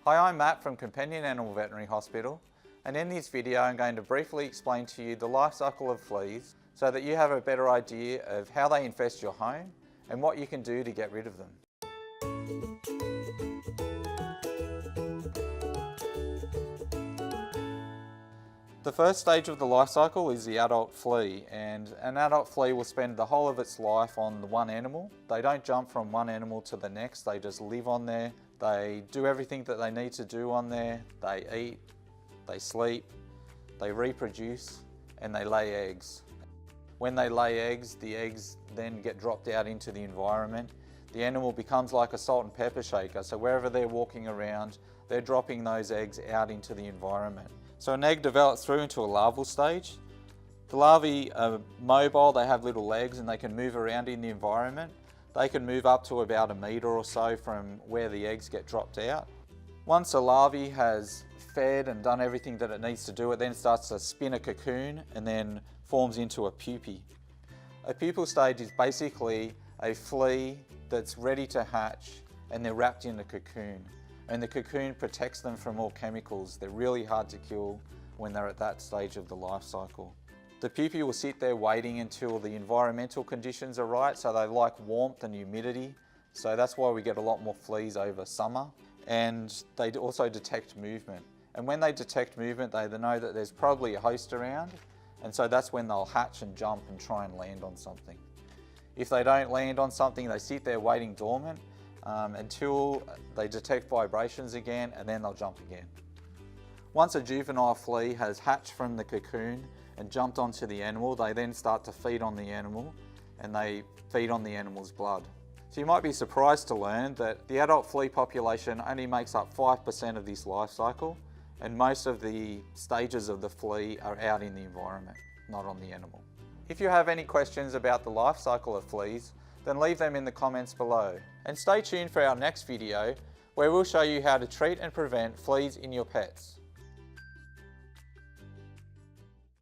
Hi, I'm Matt from Companion Animal Veterinary Hospital, and in this video I'm going to briefly explain to you the life cycle of fleas so that you have a better idea of how they infest your home and what you can do to get rid of them. The first stage of the life cycle is the adult flea, and an adult flea will spend the whole of its life on the one animal. They don't jump from one animal to the next, they just live on there. They do everything that they need to do on there. They eat, they sleep, they reproduce, and they lay eggs. When they lay eggs, the eggs then get dropped out into the environment. The animal becomes like a salt and pepper shaker, so wherever they're walking around, they're dropping those eggs out into the environment. So an egg develops through into a larval stage. The larvae are mobile, they have little legs and they can move around in the environment. They can move up to about 1 metre or so from where the eggs get dropped out. Once a larvae has fed and done everything that it needs to do, it then starts to spin a cocoon and then forms into a pupae. A pupal stage is basically a flea that's ready to hatch and they're wrapped in a cocoon. And the cocoon protects them from all chemicals. They're really hard to kill when they're at that stage of the life cycle. The pupae will sit there waiting until the environmental conditions are right, so they like warmth and humidity. So that's why we get a lot more fleas over summer. And they also detect movement. And when they detect movement, they know that there's probably a host around, and so that's when they'll hatch and jump and try and land on something. If they don't land on something, they sit there waiting dormant until they detect vibrations again, and then they'll jump again. Once a juvenile flea has hatched from the cocoon and jumped onto the animal, they then start to feed on the animal, and they feed on the animal's blood. So you might be surprised to learn that the adult flea population only makes up 5% of this life cycle, and most of the stages of the flea are out in the environment, not on the animal. If you have any questions about the life cycle of fleas, then leave them in the comments below. And stay tuned for our next video, where we'll show you how to treat and prevent fleas in your pets.